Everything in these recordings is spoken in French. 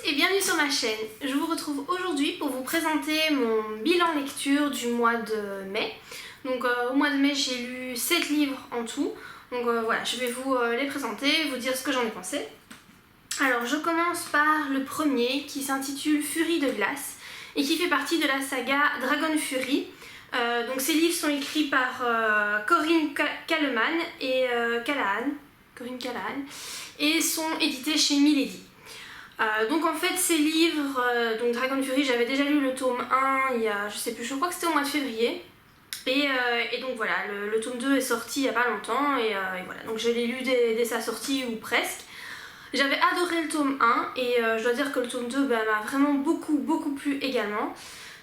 et bienvenue sur ma chaîne. Je vous retrouve aujourd'hui pour vous présenter mon bilan lecture du mois de mai. Donc au mois de mai j'ai lu 7 livres en tout. Donc voilà, je vais vous les présenter, vous dire ce que j'en ai pensé. Alors je commence par le premier qui s'intitule Furie de glace et qui fait partie de la saga Dragon Fury. Donc ces livres sont écrits par Corinne Calleman et Corinne Callahan et sont édités chez Milady. Donc en fait ces livres, donc Dragon Fury, j'avais déjà lu le tome 1 il y a, je sais plus, je crois que c'était au mois de février. Et donc voilà, le tome 2 est sorti il n'y a pas longtemps et voilà, donc je l'ai lu dès sa sortie ou presque. J'avais adoré le tome 1 et je dois dire que le tome 2 m'a vraiment beaucoup plu également.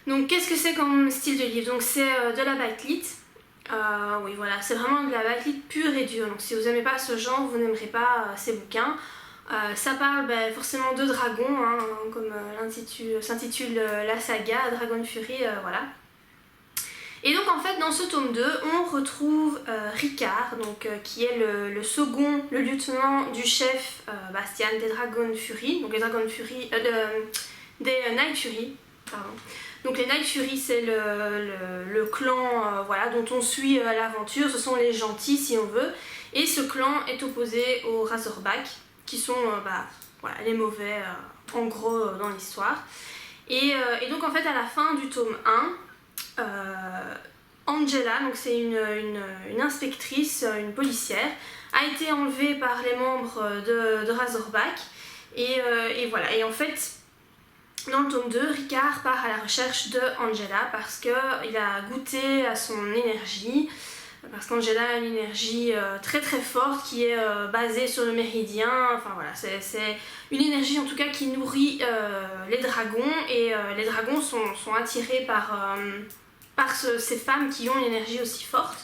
Donc qu'est-ce que c'est comme style de livre? Donc c'est de la backlit. Oui voilà, c'est vraiment de la backlit pure et dure. Donc si vous n'aimez pas ce genre, vous n'aimerez pas ces bouquins. Ça parle forcément de dragons, hein, comme s'intitule la saga Dragon Fury, voilà. Et donc en fait dans ce tome 2 on retrouve Ricard, donc, qui est le lieutenant du chef Bastian des Dragon Fury, donc les Dragon Fury, des Night Fury, pardon. Donc les Night Fury c'est le clan voilà, dont on suit l'aventure, ce sont les gentils si on veut, et ce clan est opposé aux Razorback, qui sont voilà, les mauvais en gros dans l'histoire. Et donc en fait à la fin du tome 1, Angela, donc c'est une inspectrice, une policière, a été enlevée par les membres de Razorback et voilà, et en fait dans le tome 2, Ricard part à la recherche de Angela parce qu'il a goûté à son énergie. Parce qu'Angela a une énergie très forte qui est basée sur le méridien, enfin voilà, c'est une énergie en tout cas qui nourrit les dragons et les dragons sont attirés par ces femmes qui ont une énergie aussi forte.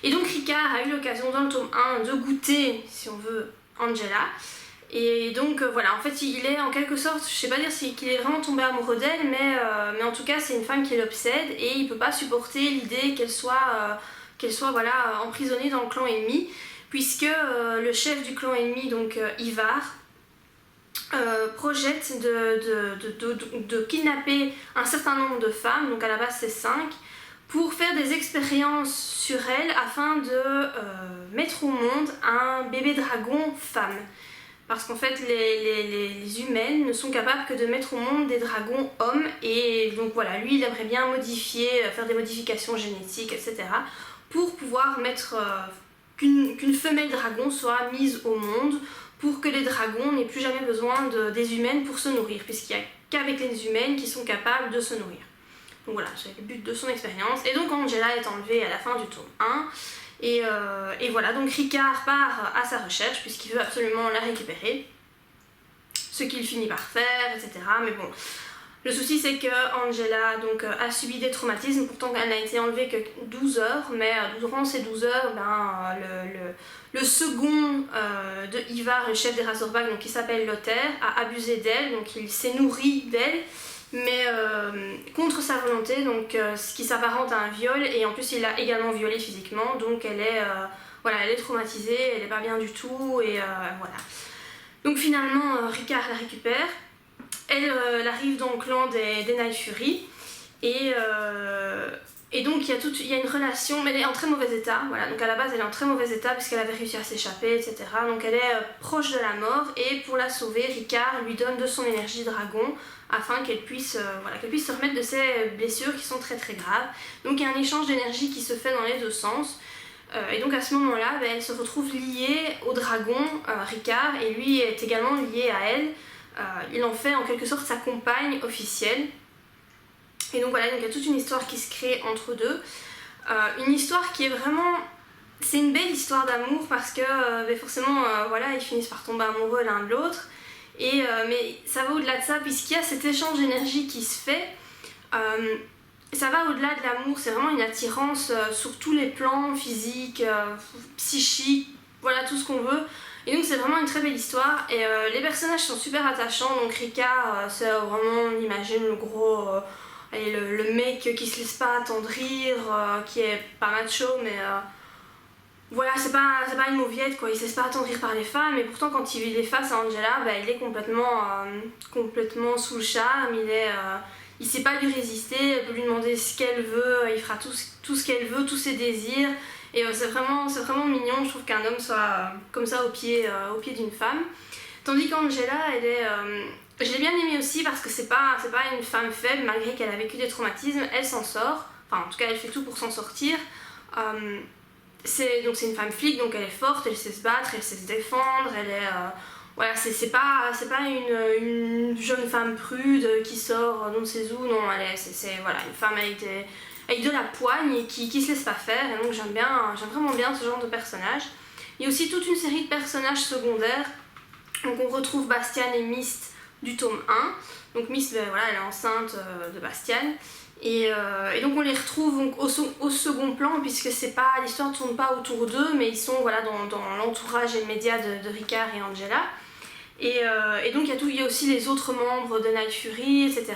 Et donc Ricard a eu l'occasion dans le tome 1 de goûter, si on veut, Angela. Et donc voilà, en fait il est en quelque sorte, je sais pas dire qu'il est vraiment tombé amoureux d'elle, mais en tout cas c'est une femme qui l'obsède et il peut pas supporter l'idée qu'elle soit voilà, emprisonnée dans le clan ennemi, puisque le chef du clan ennemi, donc Ivar, projette de kidnapper un certain nombre de femmes, donc à la base c'est 5, pour faire des expériences sur elles afin de mettre au monde un bébé dragon femme. Parce qu'en fait les humaines ne sont capables que de mettre au monde des dragons hommes, et donc voilà, lui il aimerait bien modifier, faire des modifications génétiques, etc. pour pouvoir mettre qu'une femelle dragon soit mise au monde, pour que les dragons n'aient plus jamais besoin des humaines pour se nourrir, puisqu'il n'y a qu'avec les humaines qui sont capables de se nourrir. Donc voilà, c'est le but de son expérience. Et donc Angela est enlevée à la fin du tome 1. Et voilà, donc Ricard part à sa recherche puisqu'il veut absolument la récupérer, ce qu'il finit par faire, etc. Mais bon, le souci c'est que Angela donc, a subi des traumatismes, pourtant elle n'a été enlevée que 12 heures, mais durant ces 12 heures, le second de Ivar, le chef des Razorback, donc qui s'appelle Lothaire, a abusé d'elle, donc il s'est nourri d'elle, mais contre sa volonté, donc ce qui s'apparente à un viol, et en plus il l'a également violée physiquement, donc elle est traumatisée, elle n'est pas bien du tout, et voilà. Donc finalement Ricard la récupère, elle arrive dans le clan des Night Fury, et donc il y a une relation, mais elle est en très mauvais état, voilà, donc à la base elle est en très mauvais état puisqu'elle avait réussi à s'échapper, etc. Donc elle est proche de la mort, et pour la sauver, Ricard lui donne de son énergie dragon afin qu'elle puisse, se remettre de ses blessures qui sont très graves. Donc il y a un échange d'énergie qui se fait dans les deux sens, et donc à ce moment-là, elle se retrouve liée au dragon, Ricard, et lui est également lié à elle. Il en fait en quelque sorte sa compagne officielle. Et donc voilà, donc il y a toute une histoire qui se crée entre deux. Une histoire qui est vraiment... C'est une belle histoire d'amour parce que forcément, voilà, ils finissent par tomber amoureux l'un de l'autre. Mais ça va au-delà de ça, puisqu'il y a cet échange d'énergie qui se fait. Ça va au-delà de l'amour, c'est vraiment une attirance sur tous les plans, physiques, psychiques, voilà, tout ce qu'on veut. Et donc c'est vraiment une très belle histoire, et les personnages sont super attachants. Donc Ricard, c'est vraiment, on imagine le gros... le mec qui se laisse pas attendrir, qui est pas macho, mais voilà, c'est pas une mauviette quoi, il se laisse pas attendrir par les femmes, et pourtant quand il est face à Angela, bah, il est complètement sous le charme, il sait pas lui résister, elle peut lui demander ce qu'elle veut, il fera tout ce qu'elle veut, tous ses désirs, et c'est vraiment mignon, je trouve qu'un homme soit comme ça au pied d'une femme. Tandis qu'Angela, je l'ai bien aimée aussi parce que c'est pas une femme faible, malgré qu'elle a vécu des traumatismes, elle s'en sort, enfin en tout cas elle fait tout pour s'en sortir. C'est une femme flic, donc elle est forte, elle sait se battre, elle sait se défendre, voilà, c'est pas une jeune femme prude qui sort d'on ne sait où, non, c'est voilà, une femme avec de la poigne et qui se laisse pas faire, et donc j'aime vraiment bien ce genre de personnage. Il y a aussi toute une série de personnages secondaires, donc on retrouve Bastian et Myst du tome 1, donc Myst, ben, voilà, elle est enceinte de Bastian, et donc on les retrouve donc, au second plan, puisque l'histoire ne tourne pas autour d'eux, mais ils sont voilà, dans l'entourage immédiat de Ricard et Angela. Et donc il y a aussi les autres membres de Night Fury, etc.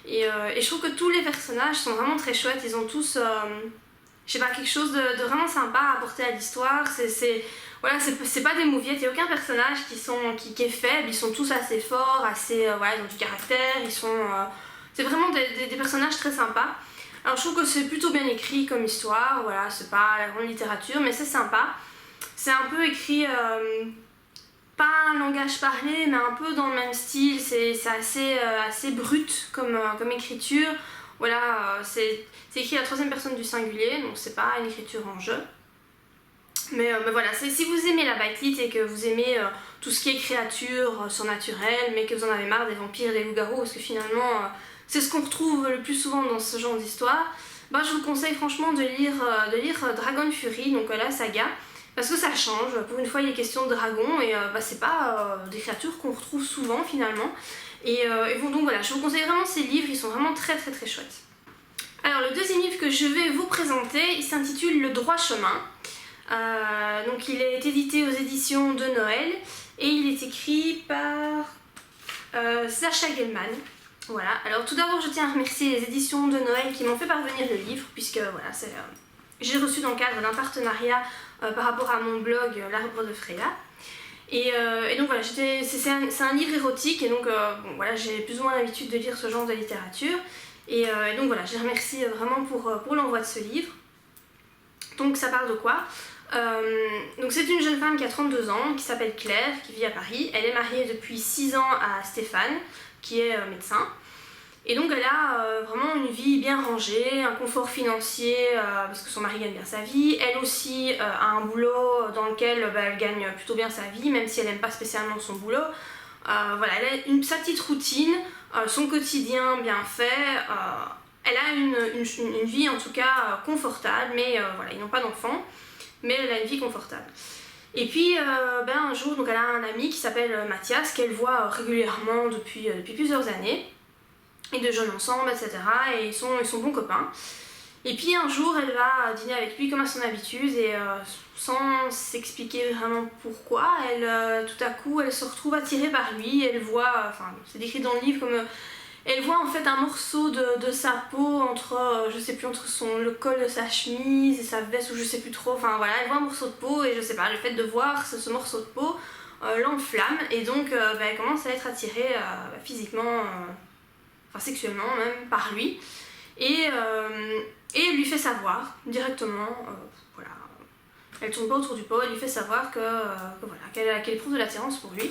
Et je trouve que tous les personnages sont vraiment très chouettes, ils ont tous je sais pas, quelque chose de vraiment sympa à apporter à l'histoire. Voilà, c'est pas des mauviettes, il n'y a aucun personnage qui est faible, ils sont tous assez forts, voilà, ils ont du caractère, c'est vraiment des personnages très sympas. Alors je trouve que c'est plutôt bien écrit comme histoire, voilà, c'est pas la grande littérature, mais c'est sympa. C'est un peu écrit, pas un langage parlé, mais un peu dans le même style, c'est assez brut comme écriture. Voilà, c'est écrit à la troisième personne du singulier, donc c'est pas une écriture en jeu. Mais voilà, si vous aimez la bite-lit et que vous aimez tout ce qui est créatures surnaturelles, mais que vous en avez marre des vampires et des loups-garous, parce que finalement c'est ce qu'on retrouve le plus souvent dans ce genre d'histoire, bah, je vous conseille franchement de lire Dragon Fury, donc la saga, parce que ça change. Pour une fois il est question de dragons, et bah, c'est pas des créatures qu'on retrouve souvent finalement. Et donc voilà, je vous conseille vraiment ces livres, ils sont vraiment très très très chouettes. Alors le deuxième livre que je vais vous présenter, il s'intitule Le droit chemin. Donc il est édité aux éditions de Noël et il est écrit par Sacha Gelman. Voilà, alors tout d'abord je tiens à remercier les éditions de Noël qui m'ont fait parvenir le livre, puisque voilà, j'ai reçu dans le cadre d'un partenariat par rapport à mon blog L'Arbre de Freya. Et donc voilà, c'est un livre érotique, et donc bon, voilà, j'ai plus ou moins l'habitude de lire ce genre de littérature. Et donc voilà, je les remercie vraiment pour l'envoi de ce livre. Donc ça parle de quoi ? Donc c'est une jeune femme qui a 32 ans, qui s'appelle Claire, qui vit à Paris. Elle est mariée depuis 6 ans à Stéphane, qui est médecin. Et donc elle a vraiment une vie bien rangée, un confort financier, parce que son mari gagne bien sa vie. Elle aussi a un boulot dans lequel elle gagne plutôt bien sa vie, même si elle n'aime pas spécialement son boulot. Voilà, elle a sa petite routine, son quotidien bien fait. Elle a une vie en tout cas confortable, mais voilà, ils n'ont pas d'enfants, mais elle a une vie confortable. Et puis un jour, donc elle a un ami qui s'appelle Mathias, qu'elle voit régulièrement depuis plusieurs années. Et de jeunes ensemble, etc. Et ils sont bons copains. Et puis un jour, elle va dîner avec lui comme à son habitude, et sans s'expliquer vraiment pourquoi, tout à coup, elle se retrouve attirée par lui. Elle voit, enfin c'est décrit dans le livre comme... elle voit en fait un morceau de sa peau entre, je sais plus, entre le col de sa chemise et sa veste, ou je sais plus trop. Enfin voilà, elle voit un morceau de peau, et je sais pas, le fait de voir ce morceau de peau l'enflamme, et donc elle commence à être attirée physiquement... enfin sexuellement même, par lui, et lui fait savoir directement, voilà, elle tourne pas autour du pot, elle lui fait savoir qu'elle éprouve de l'attirance pour lui,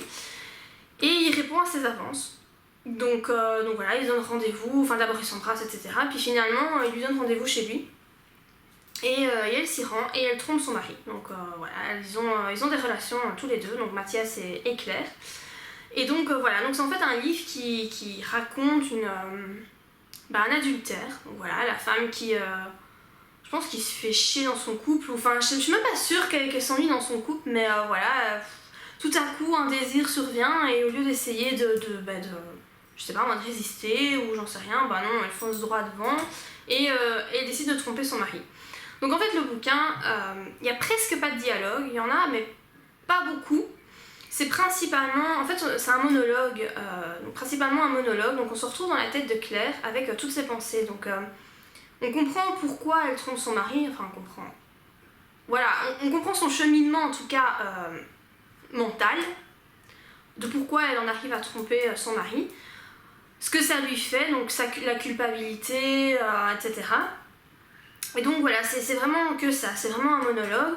et il répond à ses avances. Donc voilà, ils donnent rendez-vous, enfin d'abord ils s'embrassent, etc. Puis finalement il lui donne rendez-vous chez lui, et elle s'y rend, et elle trompe son mari. Donc voilà, ils ont des relations tous les deux, donc Mathias et Claire. Et donc voilà, donc c'est en fait un livre qui raconte un adultère. Donc voilà, la femme qui, je pense, qui se fait chier dans son couple, enfin je suis même pas sûre qu'elle s'ennuie dans son couple, mais voilà, tout à coup un désir survient, et au lieu d'essayer je sais pas moi, de résister, ou j'en sais rien, bah non, elle fonce droit devant, et elle décide de tromper son mari. Donc en fait le bouquin, il y a presque pas de dialogue, il y en a mais pas beaucoup. C'est principalement, en fait c'est un monologue, principalement un monologue, donc on se retrouve dans la tête de Claire avec toutes ses pensées, donc on comprend pourquoi elle trompe son mari, enfin on comprend, voilà, on comprend son cheminement en tout cas mental, de pourquoi elle en arrive à tromper son mari, ce que ça lui fait, donc la culpabilité, etc. Et donc voilà, c'est vraiment que ça, c'est vraiment un monologue.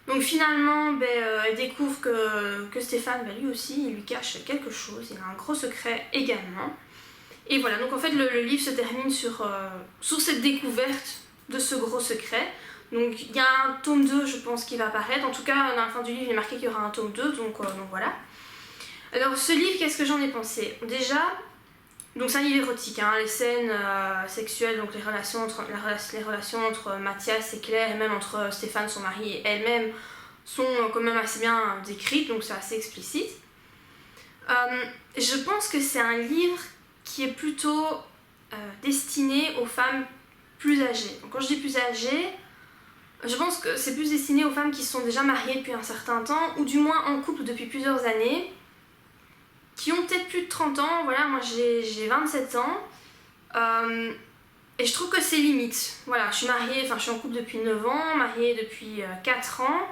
Donc finalement, elle découvre que Stéphane, lui aussi, il lui cache quelque chose, il a un gros secret également. Et voilà, donc en fait le livre se termine sur cette découverte de ce gros secret. Donc il y a un tome 2 je pense qui va apparaître, en tout cas dans la fin du livre il est marqué qu'il y aura un tome 2, donc voilà. Alors ce livre, qu'est-ce que j'en ai pensé? Déjà, donc c'est un livre érotique, hein, les scènes sexuelles, donc les relations entre Mathias et Claire, et même entre Stéphane, son mari, et elle-même, sont quand même assez bien décrites, donc c'est assez explicite. Je pense que c'est un livre qui est plutôt destiné aux femmes plus âgées. Donc quand je dis plus âgées, je pense que c'est plus destiné aux femmes qui sont déjà mariées depuis un certain temps, ou du moins en couple depuis plusieurs années, qui ont peut-être plus de 30 ans. Voilà, moi j'ai 27 ans, et je trouve que c'est limite. Voilà, je suis en couple depuis 9 ans, mariée depuis 4 ans,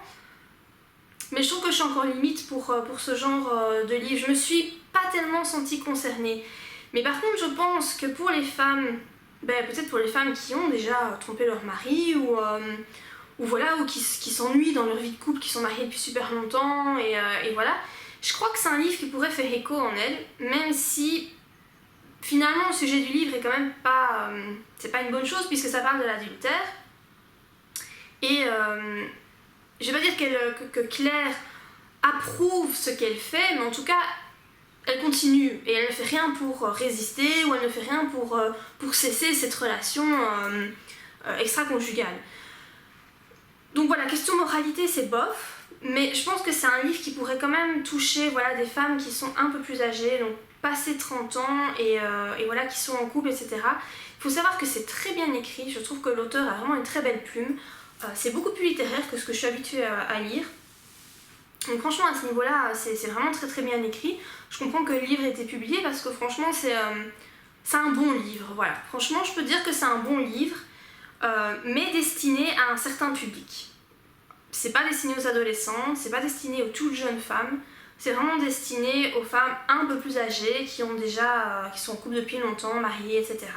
mais je trouve que je suis encore limite pour ce genre de livre. Je me suis pas tellement sentie concernée. Mais par contre, je pense que pour les femmes, peut-être pour les femmes qui ont déjà trompé leur mari, ou qui s'ennuient dans leur vie de couple, qui sont mariées depuis super longtemps, et voilà, je crois que c'est un livre qui pourrait faire écho en elles, même si finalement le sujet du livre est quand même pas, c'est pas une bonne chose puisque ça parle de l'adultère. Et je vais pas dire que Claire approuve ce qu'elle fait, mais en tout cas elle continue et elle ne fait rien pour résister, ou elle ne fait rien pour cesser cette relation extra-conjugale. Donc voilà, question moralité, c'est bof, mais je pense que c'est un livre qui pourrait quand même toucher des femmes qui sont un peu plus âgées, donc passé 30 ans, et voilà, qui sont en couple, etc. Il faut savoir que c'est très bien écrit, je trouve que l'auteur a vraiment une très belle plume, c'est beaucoup plus littéraire que ce que je suis habituée à lire. Donc franchement à ce niveau-là, c'est vraiment très très bien écrit. Je comprends que le livre ait été publié parce que franchement c'est un bon livre, voilà. Franchement je peux dire que c'est un bon livre, mais destiné à un certain public. C'est pas destiné aux adolescentes, c'est pas destiné aux toutes jeunes femmes, c'est vraiment destiné aux femmes un peu plus âgées qui sont en couple depuis longtemps, mariées, etc.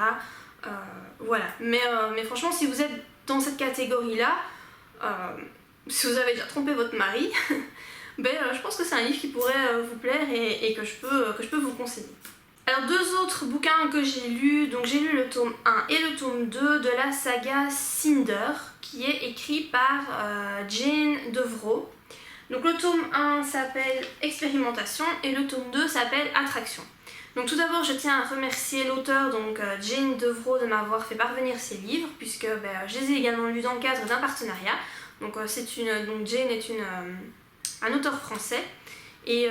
Voilà. Mais franchement, si vous êtes dans cette catégorie-là, si vous avez déjà trompé votre mari, je pense que c'est un livre qui pourrait vous plaire et que je peux vous conseiller. Alors deux autres bouquins que j'ai lus, donc j'ai lu le tome 1 et le tome 2 de la saga Cinder, qui est écrit par Jane Devro. Donc le tome 1 s'appelle Expérimentation et le tome 2 s'appelle Attraction. Donc tout d'abord je tiens à remercier l'auteur, donc Jane Devro, de m'avoir fait parvenir ces livres, puisque je les ai également lus dans le cadre d'un partenariat. Donc Jane est un auteur français. Et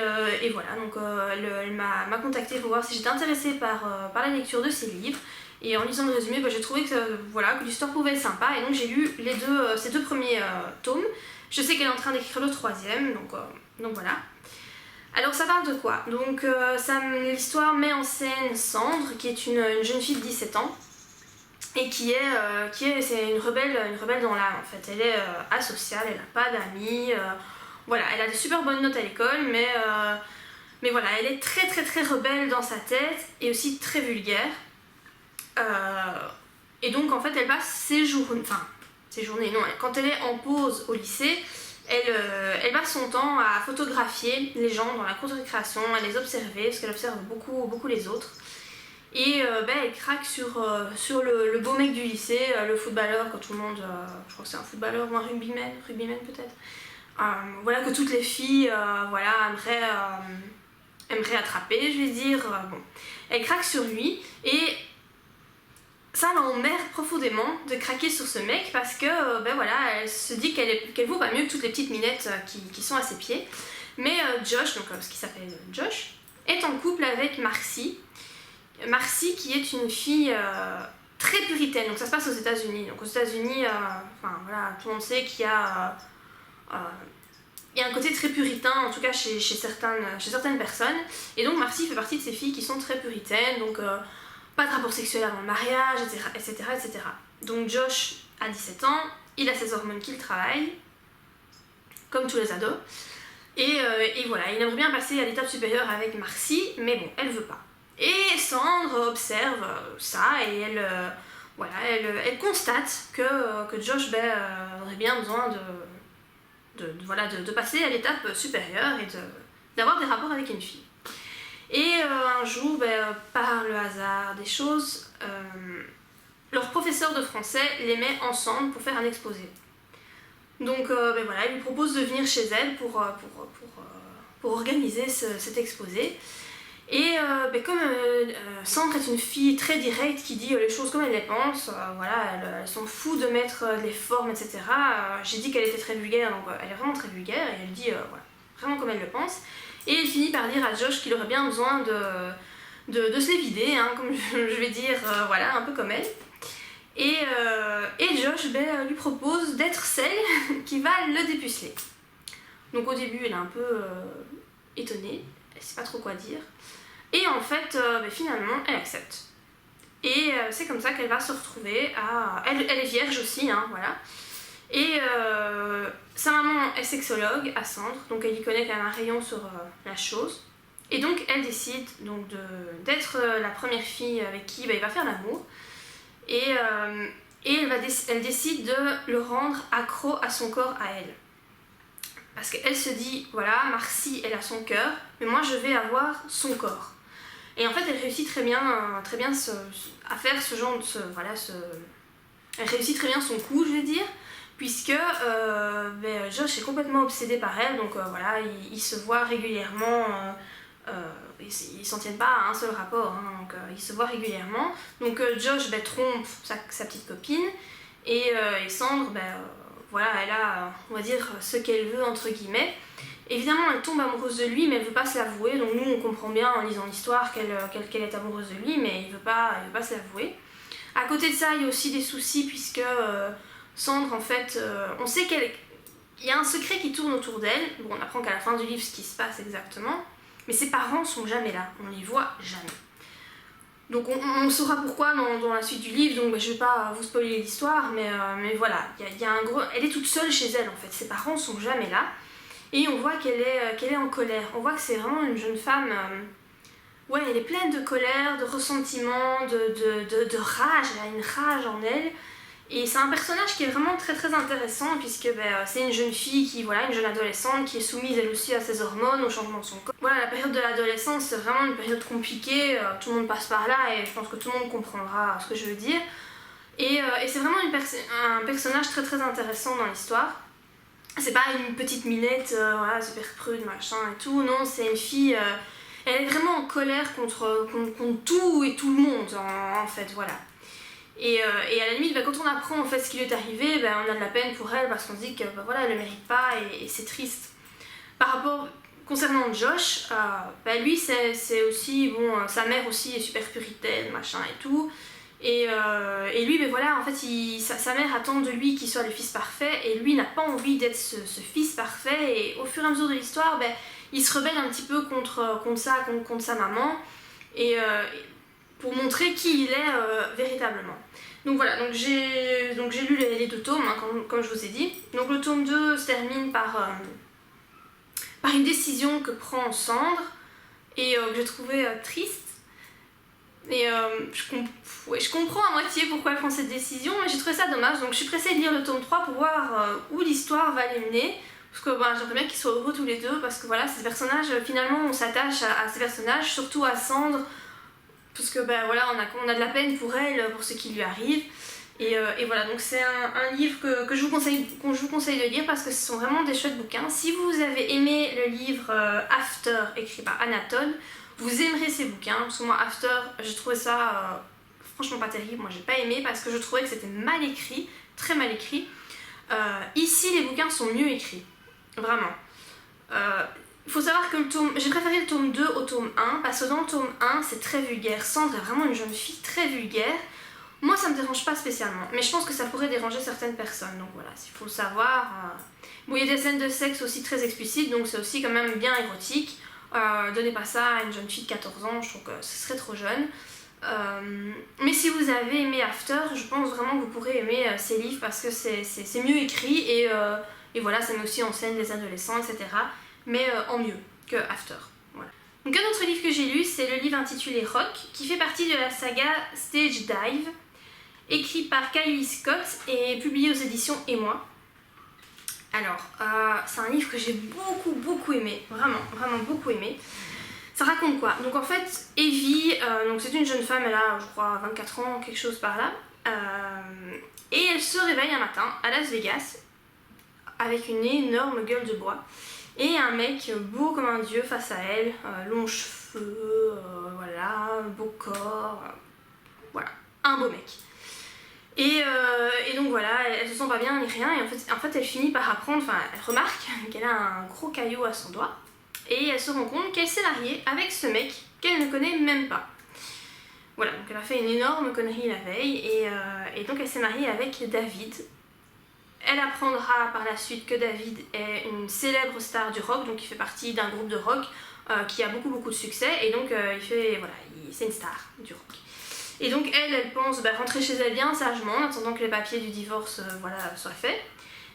voilà, donc elle m'a contactée pour voir si j'étais intéressée par la lecture de ces livres. Et en lisant le résumé, j'ai trouvé que l'histoire pouvait être sympa. Et donc j'ai lu ces deux premiers tomes. Je sais qu'elle est en train d'écrire le troisième, donc voilà. Alors ça parle de quoi? Donc l'histoire met en scène Sandre, qui est une jeune fille de 17 ans. Et c'est une rebelle dans l'âme en fait. Elle est asociale, elle n'a pas d'amis. Voilà, elle a des super bonnes notes à l'école, mais voilà, elle est très très très rebelle dans sa tête et aussi très vulgaire. Et donc en fait elle passe ses journées, non, quand elle est en pause au lycée, elle passe son temps à photographier les gens dans la cour de récréation, à les observer, parce qu'elle observe beaucoup, beaucoup les autres. Et elle craque sur le beau mec du lycée, le footballeur, que tout le monde, je crois que c'est un footballeur ou un rugbyman peut-être. Voilà, que toutes les filles aimeraient attraper, je vais dire. Bon. Elle craque sur lui et ça l'emmerde profondément de craquer sur ce mec parce que elle se dit qu'elle vaut pas mieux que toutes les petites minettes qui sont à ses pieds. Mais Josh, donc ce qui s'appelle Josh, est en couple avec Marcy. Marcy qui est une fille très puritaine, donc ça se passe aux États-Unis. Donc aux États-Unis, tout le monde sait qu'il y a un côté très puritain, en tout cas chez certaines personnes. Et donc Marcy fait partie de ces filles qui sont très puritaines, donc pas de rapport sexuel avant le mariage, etc. Donc Josh a 17 ans, il a ses hormones qu'il travaille, comme tous les ados. Et voilà, il aimerait bien passer à l'étape supérieure avec Marcy, mais bon, elle veut pas. Et Sandre observe ça et elle constate que Josh aurait bien besoin de passer à l'étape supérieure et d'avoir des rapports avec une fille. Et un jour, par le hasard des choses, leur professeur de français les met ensemble pour faire un exposé. Donc voilà, il lui propose de venir chez elle pour organiser cet exposé. Et comme Sandre est une fille très directe qui dit les choses comme elle les pense, elle s'en fout de mettre les formes, etc. J'ai dit qu'elle était très vulgaire, donc elle est vraiment très vulgaire, et elle dit vraiment comme elle le pense. Et il finit par dire à Josh qu'il aurait bien besoin de se les vider, hein, comme je vais dire, un peu comme elle. Et Josh lui propose d'être celle qui va le dépuceler. Donc au début, elle est un peu étonnée, elle sait pas trop quoi dire. Et en fait, finalement, elle accepte. Et c'est comme ça qu'elle va se retrouver à... Elle est vierge aussi, hein, voilà. Et sa maman est sexologue à Sandre, donc elle y connaît quand même un rayon sur la chose. Et donc elle décide donc d'être la première fille avec qui il va faire l'amour. Et elle décide de le rendre accro à son corps à elle. Parce qu'elle se dit, voilà, Marcy, elle a son cœur, mais moi je vais avoir son corps. Et en fait, elle réussit très bien à faire ce genre elle réussit très bien son coup, je vais dire, puisque Josh est complètement obsédé par elle, donc ils se voient régulièrement, ils s'en tiennent pas à un seul rapport, hein, donc ils se voient régulièrement. Donc Josh trompe sa petite copine, et Sandre, elle a, on va dire, ce qu'elle veut, entre guillemets. Évidemment, elle tombe amoureuse de lui, mais elle veut pas se l'avouer, donc nous on comprend bien en lisant l'histoire qu'elle est amoureuse de lui, mais il veut pas se l'avouer. À côté de ça, il y a aussi des soucis, puisque Sandre, en fait, on sait il y a un secret qui tourne autour d'elle. Bon, on apprend qu'à la fin du livre ce qui se passe exactement, mais ses parents sont jamais là, on les voit jamais. Donc on saura pourquoi dans la suite du livre, donc je vais pas vous spoiler l'histoire, mais voilà, il y a un gros... Elle est toute seule chez elle en fait, ses parents sont jamais là, et on voit qu'elle est en colère. On voit que c'est vraiment une jeune femme, elle est pleine de colère, de ressentiment, de rage, elle a une rage en elle. Et c'est un personnage qui est vraiment très très intéressant, puisque c'est une jeune fille une jeune adolescente qui est soumise elle aussi à ses hormones, au changement de son corps. Voilà, la période de l'adolescence, c'est vraiment une période compliquée, tout le monde passe par là et je pense que tout le monde comprendra ce que je veux dire. Et c'est vraiment un personnage très très intéressant dans l'histoire. C'est pas une petite minette, super prude, machin et tout, non, c'est une fille... elle est vraiment en colère contre tout et tout le monde, en fait, voilà. Et à la limite, quand on apprend en fait ce qui lui est arrivé, on a de la peine pour elle parce qu'on se dit que elle le mérite pas et c'est triste. Concernant Josh, lui c'est aussi, sa mère aussi est super puritaine, machin et tout. Et lui, en fait, sa mère attend de lui qu'il soit le fils parfait et lui n'a pas envie d'être ce fils parfait. Et au fur et à mesure de l'histoire, il se rebelle un petit peu contre sa maman. Et pour montrer qui il est véritablement. Donc voilà, donc j'ai lu les 2 tomes, hein, comme je vous ai dit. Donc le tome 2 se termine par une décision que prend Sandre et que j'ai trouvé triste. Et je comprends à moitié pourquoi elle prend cette décision, mais j'ai trouvé ça dommage. Donc je suis pressée de lire le tome 3 pour voir où l'histoire va les mener. Parce que j'aimerais bien qu'ils soient heureux tous les deux, parce que voilà, ces personnages, finalement on s'attache à ces personnages, surtout à Sandre. Parce que on a de la peine pour elle, pour ce qui lui arrive. Et voilà, donc c'est un livre que je vous conseille de lire parce que ce sont vraiment des chouettes bouquins. Si vous avez aimé le livre After, écrit par Anna Todd, vous aimerez ces bouquins. Parce que moi, After, j'ai trouvé ça franchement pas terrible. Moi, j'ai pas aimé parce que je trouvais que c'était mal écrit, très mal écrit. Ici, les bouquins sont mieux écrits, vraiment. Il faut savoir que j'ai préféré le tome 2 au tome 1 parce que dans le tome 1 c'est très vulgaire. Sandre est vraiment une jeune fille très vulgaire. Moi ça me dérange pas spécialement, mais je pense que ça pourrait déranger certaines personnes, donc voilà, il faut le savoir. Il y a des scènes de sexe aussi très explicites, donc c'est aussi quand même bien érotique. Donnez pas ça à une jeune fille de 14 ans, je trouve que ce serait trop jeune. Mais si vous avez aimé After, je pense vraiment que vous pourrez aimer ces livres parce que c'est mieux écrit et Et voilà, ça met aussi en scène des adolescents, etc. Mais en mieux que After. Voilà. Donc un autre livre que j'ai lu, c'est le livre intitulé Rock, qui fait partie de la saga Stage Dive, écrit par Kylie Scott et publié aux éditions Émoi. Alors, c'est un livre que j'ai beaucoup aimé, vraiment beaucoup aimé. Ça raconte quoi? Donc en fait, Evie, donc c'est une jeune femme, elle a je crois 24 ans, quelque chose par là, et elle se réveille un matin à Las Vegas avec une énorme gueule de bois et un mec beau comme un dieu face à elle, longs cheveux, voilà, beau corps, voilà, un beau mec. Et donc voilà, elle se sent pas bien ni rien, et en fait elle finit par apprendre, enfin elle remarque qu'elle a un gros caillot à son doigt, et elle se rend compte qu'elle s'est mariée avec ce mec qu'elle ne connaît même pas. Voilà, donc elle a fait une énorme connerie la veille, et donc elle s'est mariée avec David. Elle apprendra par la suite que David est une célèbre star du rock, donc il fait partie d'un groupe de rock qui a beaucoup de succès, et donc c'est une star du rock. Et donc elle pense rentrer chez elle bien sagement en attendant que les papiers du divorce soient faits.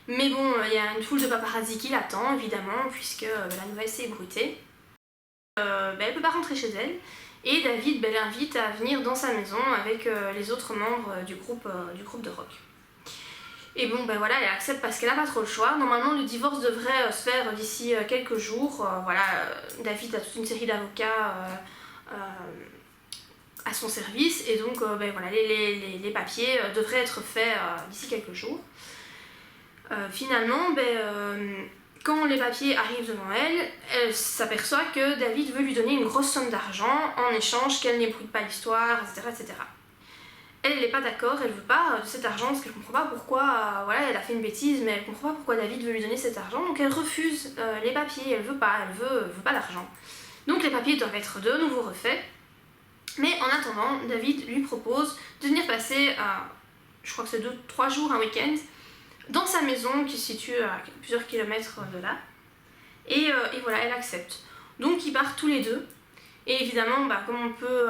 Mais bon, il y a une foule de paparazzi qui l'attend évidemment, puisque la nouvelle s'est ébruitée. Elle peut pas rentrer chez elle, et David l'invite à venir dans sa maison avec les autres membres du groupe de rock. Et bon voilà, elle accepte parce qu'elle n'a pas trop le choix. Normalement le divorce devrait se faire d'ici quelques jours. David a toute une série d'avocats à son service, et donc les papiers devraient être faits d'ici quelques jours. Finalement, quand les papiers arrivent devant elle, elle s'aperçoit que David veut lui donner une grosse somme d'argent en échange qu'elle n'ébruite pas l'histoire, etc. Elle n'est pas d'accord, elle veut pas de cet argent parce qu'elle comprend pas pourquoi, elle a fait une bêtise, mais elle comprend pas pourquoi David veut lui donner cet argent, donc elle refuse les papiers, elle veut pas l'argent. Donc les papiers doivent être de nouveau refaits, mais en attendant, David lui propose de venir passer, je crois que c'est 2-3 jours, un week-end, dans sa maison qui se situe à plusieurs kilomètres de là, et voilà, elle accepte. Donc ils partent tous les deux, et évidemment, comme on peut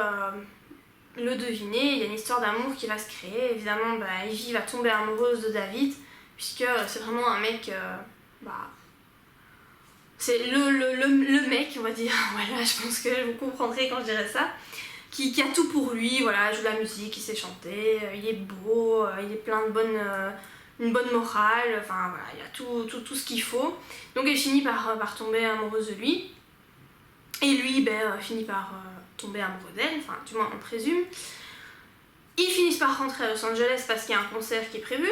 le deviner, il y a une histoire d'amour qui va se créer. Évidemment, Evie va tomber amoureuse de David, puisque c'est vraiment un mec, c'est le mec, on va dire, voilà, je pense que vous comprendrez quand je dirai ça, qui a tout pour lui, voilà, il joue de la musique, il sait chanter, il est beau, il est plein de une bonne morale, enfin voilà, il y a tout ce qu'il faut. Donc elle finit par tomber amoureuse de lui, et lui finit par tomber amoureux d'elle, enfin du moins on présume. Ils finissent par rentrer à Los Angeles parce qu'il y a un concert qui est prévu,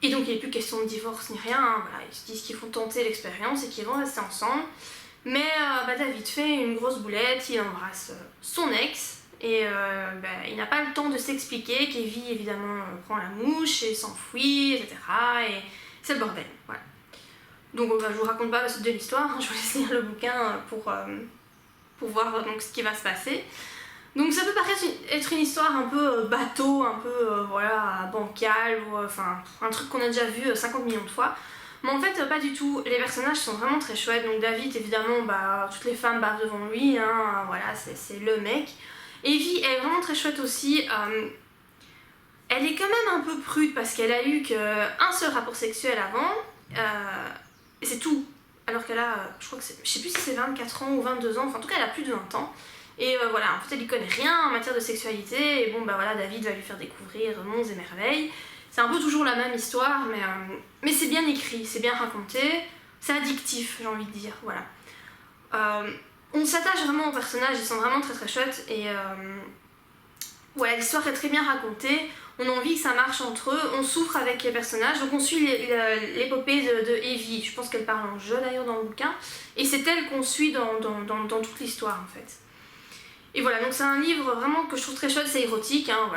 et donc il n'est plus question de divorce ni rien, hein, voilà, ils se disent qu'ils vont tenter l'expérience et qu'ils vont rester ensemble. Mais David fait une grosse boulette, il embrasse son ex, et il n'a pas le temps de s'expliquer qu'Evie évidemment prend la mouche et s'enfuit, etc. Et c'est le bordel, voilà. Donc je vous raconte pas la suite de l'histoire, hein, je vous laisse lire le bouquin pour voir donc ce qui va se passer. Donc ça peut paraître être une histoire un peu bateau, un peu bancale, ou un truc qu'on a déjà vu 50 millions de fois. Mais en fait pas du tout, les personnages sont vraiment très chouettes. Donc David évidemment, toutes les femmes bavent devant lui, hein, voilà, c'est le mec. Evie est vraiment très chouette aussi. Elle est quand même un peu prude parce qu'elle a eu qu'un seul rapport sexuel avant, et c'est tout. Alors qu'elle a, je crois que je sais plus si c'est 24 ans ou 22 ans, enfin en tout cas elle a plus de 20 ans. Et en fait elle y connaît rien en matière de sexualité, et David va lui faire découvrir monts et merveilles. C'est un peu toujours la même histoire, mais c'est bien écrit, c'est bien raconté, c'est addictif, j'ai envie de dire, voilà. On s'attache vraiment aux personnages, ils sont vraiment très chouettes, et l'histoire est très bien racontée, on a envie que ça marche entre eux, on souffre avec les personnages, donc on suit l'épopée de Evie, je pense qu'elle parle en jeu d'ailleurs dans le bouquin, et c'est elle qu'on suit dans toute l'histoire en fait. Et voilà, donc c'est un livre vraiment que je trouve très chouette, c'est érotique, hein,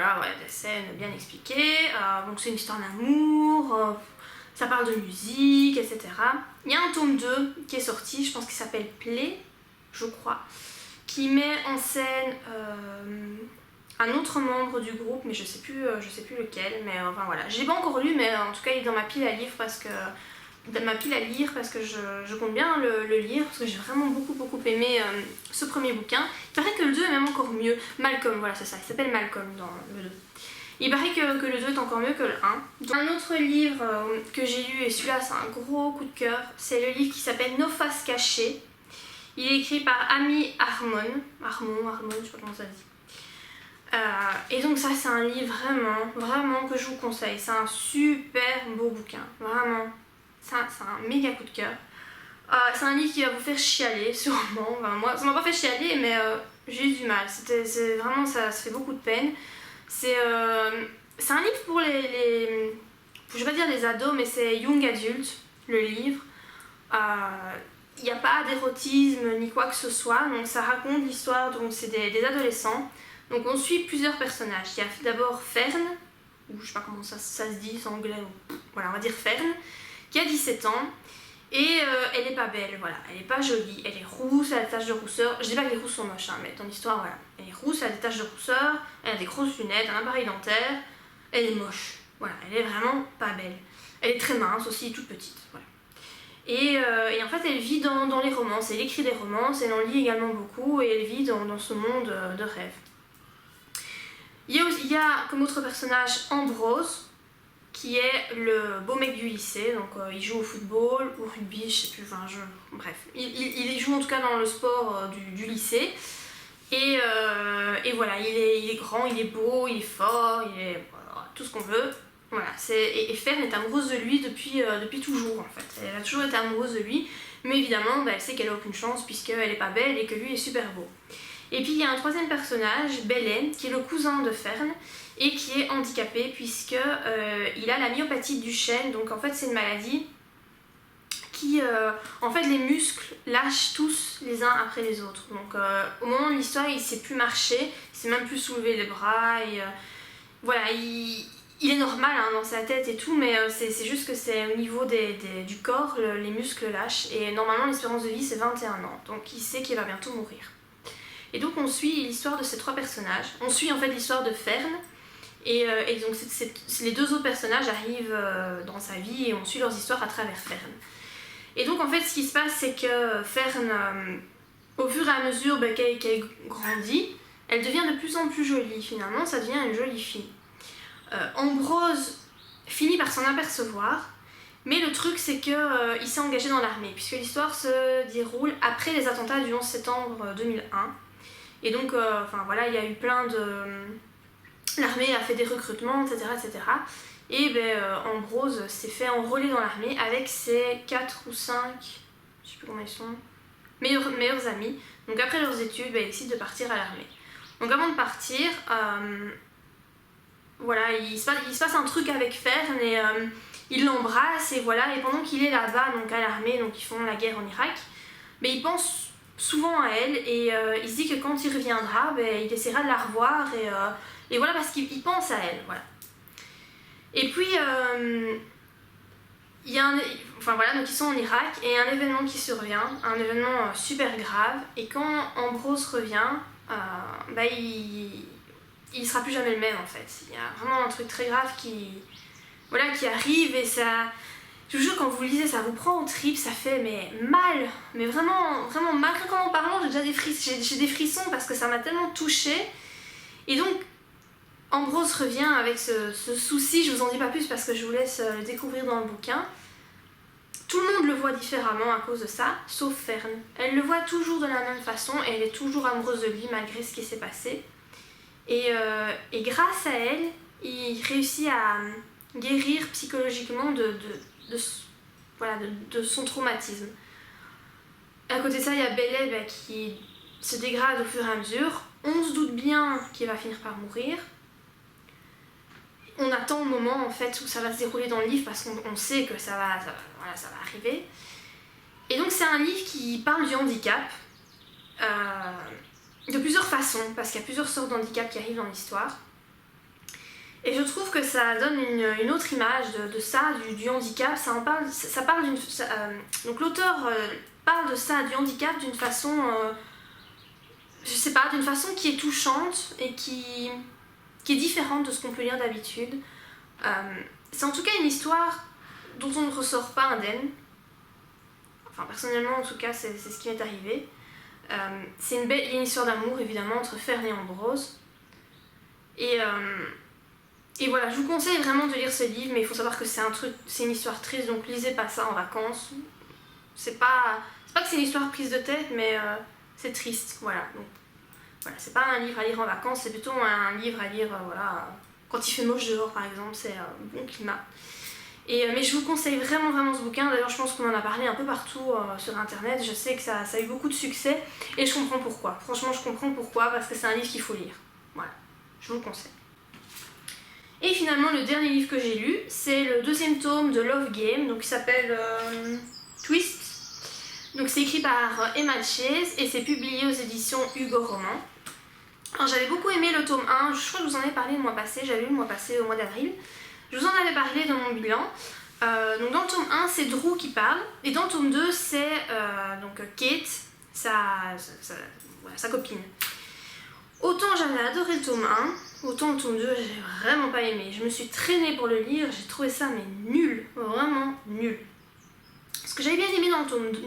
des scènes bien expliquées, donc c'est une histoire d'amour, ça parle de musique, etc. Il y a un tome 2 qui est sorti, je pense qu'il s'appelle Play, je crois, qui met en scène un autre membre du groupe, mais je sais plus lequel, mais je l'ai pas encore lu, mais en tout cas il est dans ma pile à lire parce que je compte bien le lire, parce que j'ai vraiment beaucoup aimé ce premier bouquin. Il paraît que le 2 est même encore mieux. Malcolm, voilà c'est ça, il s'appelle Malcolm dans le 2. Il paraît que le 2 est encore mieux que le 1. Un autre livre que j'ai lu, et celui-là c'est un gros coup de cœur, c'est le livre qui s'appelle Nos faces cachées. Il est écrit par Amy Harmon, je sais pas comment ça se dit. Et donc ça c'est un livre vraiment que je vous conseille. C'est un super beau bouquin, vraiment. Ça c'est un méga coup de cœur. C'est un livre qui va vous faire chialer sûrement. Enfin, moi ça m'a pas fait chialer mais j'ai eu du mal. C'est vraiment ça fait beaucoup de peine. C'est un livre pour je vais pas dire les ados, mais c'est young adult, le livre. Il n'y a pas d'érotisme ni quoi que ce soit, donc ça raconte l'histoire, donc c'est des adolescents. Donc on suit plusieurs personnages. Il y a d'abord Fern, ou je sais pas comment ça se dit, c'est anglais, voilà, on va dire Fern, qui a 17 ans. Et elle est pas belle, voilà, elle est pas jolie, elle est rousse, elle a des taches de rousseur. Je dis pas que les rousses sont moches, hein, mais dans l'histoire, voilà. Elle est rousse, elle a des taches de rousseur, elle a des grosses lunettes, un appareil dentaire. Elle est moche, voilà, elle est vraiment pas belle. Elle est très mince aussi, toute petite, voilà. Et en fait, elle vit dans les romances, elle écrit des romances, elle en lit également beaucoup, et elle vit dans ce monde de rêve. Il y a comme autre personnage Ambrose, qui est le beau mec du lycée, donc il joue au football, au rugby, je sais plus, enfin bref, il joue en tout cas dans le sport du lycée, et voilà, il est grand, il est beau, il est fort, il est voilà, tout ce qu'on veut, voilà, et Fern est amoureuse de lui depuis toujours en fait, elle a toujours été amoureuse de lui, mais évidemment elle sait qu'elle a aucune chance puisqu'elle est pas belle et que lui est super beau. Et puis il y a un troisième personnage, Belen, qui est le cousin de Fern, et qui est handicapé puisque il a la myopathie du chêne, donc en fait c'est une maladie qui en fait les muscles lâchent tous les uns après les autres, donc au moment de l'histoire il sait plus marcher, il sait même plus soulever les bras, et voilà, il est normal hein, dans sa tête et tout, mais c'est juste que c'est au niveau du corps, les muscles lâchent, et normalement l'espérance de vie c'est 21 ans, donc il sait qu'il va bientôt mourir. Et donc on suit l'histoire de ces trois personnages, on suit en fait l'histoire de Fern. Et donc les deux autres personnages arrivent dans sa vie et on suit leurs histoires à travers Fern. Et donc en fait ce qui se passe c'est que Fern, au fur et à mesure qu'elle grandit, elle devient de plus en plus jolie finalement, ça devient une jolie fille. Ambrose finit par s'en apercevoir, mais le truc c'est qu'il s'est engagé dans l'armée, puisque l'histoire se déroule après les attentats du 11 septembre 2001. Et donc enfin voilà, il y a eu plein de... L'armée a fait des recrutements, etc. etc. Et Ambrose s'est fait enrôler dans l'armée avec ses 4 ou 5, je sais plus combien ils sont, meilleurs amis. Donc après leurs études, ils décident de partir à l'armée. Donc avant de partir, voilà, il se passe un truc avec Fern et il l'embrasse et voilà. Et pendant qu'il est là-bas, donc à l'armée, donc ils font la guerre en Irak, il pense souvent à elle et il se dit que quand il reviendra, il essaiera de la revoir et voilà, parce qu'il pense à elle, voilà. Et puis, il y a enfin voilà, donc ils sont en Irak et un événement qui survient, un événement super grave, et quand Ambrose revient, il sera plus jamais le même en fait. Il y a vraiment un truc très grave qui arrive et ça... Je vous jure, quand vous le lisez, ça vous prend au trip, ça fait mal, mais vraiment mal. Rien qu'en parlant, j'ai des frissons parce que ça m'a tellement touchée. Et donc, Ambrose revient avec ce souci, je vous en dis pas plus parce que je vous laisse le découvrir dans le bouquin. Tout le monde le voit différemment à cause de ça, sauf Fern. Elle le voit toujours de la même façon et elle est toujours amoureuse de lui malgré ce qui s'est passé. Et grâce à elle, il réussit à guérir psychologiquement de son traumatisme. À côté de ça, il y a Belle qui se dégrade au fur et à mesure. On se doute bien qu'il va finir par mourir. On attend le moment en fait où ça va se dérouler dans le livre parce qu'on sait que ça va arriver. Et donc c'est un livre qui parle du handicap de plusieurs façons, parce qu'il y a plusieurs sortes de handicap qui arrivent dans l'histoire. Et je trouve que ça donne une autre image de ça, du handicap. Donc l'auteur parle de ça, du handicap, d'une façon, je sais pas, d'une façon qui est touchante et qui est différente de ce qu'on peut lire d'habitude. C'est en tout cas une histoire dont on ne ressort pas indemne. Enfin, personnellement, en tout cas, c'est ce qui m'est arrivé. Il y a une histoire d'amour, évidemment, entre Fern et Ambrose. Et Et voilà, je vous conseille vraiment de lire ce livre, mais il faut savoir que c'est une histoire triste, donc lisez pas ça en vacances. C'est pas que c'est une histoire prise de tête, mais c'est triste, voilà. Donc voilà, c'est pas un livre à lire en vacances, c'est plutôt un livre à lire, voilà, quand il fait moche dehors par exemple, c'est bon climat. Mais je vous conseille vraiment ce bouquin. D'ailleurs, je pense qu'on en a parlé un peu partout sur internet. Je sais que ça a eu beaucoup de succès et je comprends pourquoi. Franchement, je comprends pourquoi, parce que c'est un livre qu'il faut lire. Voilà, je vous le conseille. Et finalement, le dernier livre que j'ai lu, c'est le 2e tome de Love Game, donc il s'appelle Twist. Donc c'est écrit par Emma Chase et c'est publié aux éditions Hugo Roman. Alors j'avais beaucoup aimé le tome 1, je crois que je vous en ai parlé le mois passé, j'avais lu le mois passé au mois d'avril. Je vous en avais parlé dans mon bilan. Donc dans le tome 1, c'est Drew qui parle, et dans le tome 2, c'est donc Kate, sa copine. Autant j'avais adoré le tome 1, autant le tome 2, j'ai vraiment pas aimé. Je me suis traînée pour le lire, j'ai trouvé ça mais nul, vraiment nul. Ce que j'avais bien aimé dans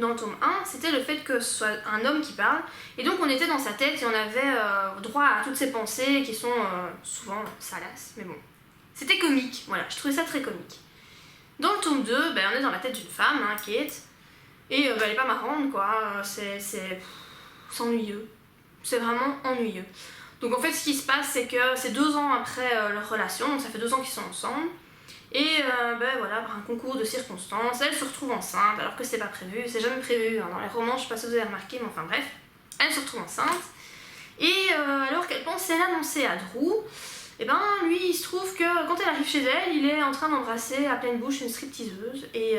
le tome 1, c'était le fait que ce soit un homme qui parle, et donc on était dans sa tête et on avait droit à toutes ses pensées qui sont souvent salaces, mais bon. C'était comique, voilà, je trouvais ça très comique. Dans le tome 2, on est dans la tête d'une femme, hein, Kate, et elle est pas marrante, quoi, c'est ennuyeux. C'est vraiment ennuyeux. Donc en fait, ce qui se passe, c'est que c'est 2 ans après leur relation, donc ça fait 2 ans qu'ils sont ensemble, et voilà, par un concours de circonstances, elle se retrouve enceinte, alors que c'est pas prévu, c'est jamais prévu, hein, dans les romans, je sais pas si vous avez remarqué, mais enfin bref, elle se retrouve enceinte, et alors qu'elle pensait l'annoncer à Drew, et lui il se trouve que quand elle arrive chez elle, il est en train d'embrasser à pleine bouche une stripteaseuse, et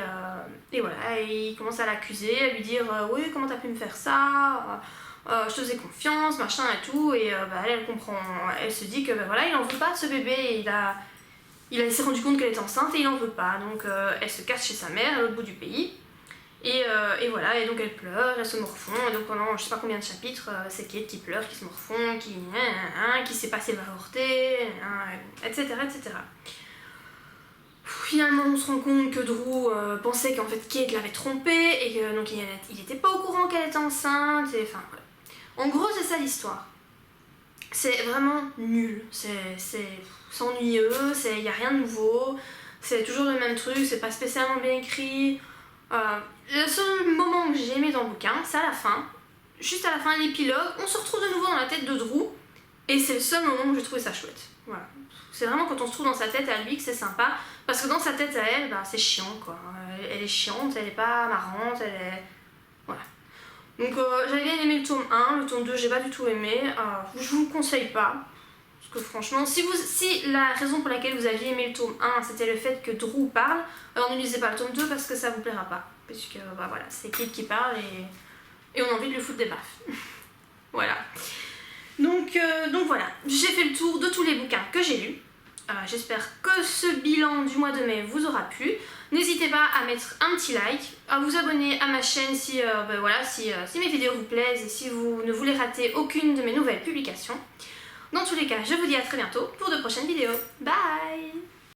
voilà, et il commence à l'accuser, à lui dire oui, comment t'as pu me faire ça, je te faisais confiance, machin et tout, et elle comprend, elle se dit que voilà, il en veut pas de ce bébé, il s'est rendu compte qu'elle est enceinte et il en veut pas, donc elle se cache chez sa mère à l'autre bout du pays, et voilà, et donc elle pleure, elle se morfond, et donc pendant je sais pas combien de chapitres, c'est Kate qui pleure, qui se morfond, qui sait pas si elle va avorter, etc. Finalement on se rend compte que Drew pensait qu'en fait Kate l'avait trompé, et que donc il était pas au courant qu'elle était enceinte, et enfin voilà. En gros c'est ça l'histoire. C'est vraiment nul, c'est ennuyeux, il n'y a rien de nouveau, c'est toujours le même truc, c'est pas spécialement bien écrit. Le seul moment que j'ai aimé dans le bouquin, c'est à la fin, juste à la fin de l'épilogue, on se retrouve de nouveau dans la tête de Drew, et c'est le seul moment où j'ai trouvé ça chouette. Voilà. C'est vraiment quand on se trouve dans sa tête à lui que c'est sympa, parce que dans sa tête à elle, c'est chiant quoi. Elle est chiante, elle est pas marrante, elle est... Voilà. Donc j'avais bien aimé le tome 1, le tome 2 j'ai pas du tout aimé, je vous le conseille pas, parce que franchement, si la raison pour laquelle vous aviez aimé le tome 1 c'était le fait que Drew parle, alors ne lisez pas le tome 2 parce que ça vous plaira pas, parce que voilà, c'est Kate qui parle et on a envie de lui foutre des baffes. Voilà. Donc voilà, j'ai fait le tour de tous les bouquins que j'ai lus. J'espère que ce bilan du mois de mai vous aura plu. N'hésitez pas à mettre un petit like, à vous abonner à ma chaîne si mes vidéos vous plaisent et si vous ne voulez rater aucune de mes nouvelles publications. Dans tous les cas, je vous dis à très bientôt pour de prochaines vidéos. Bye!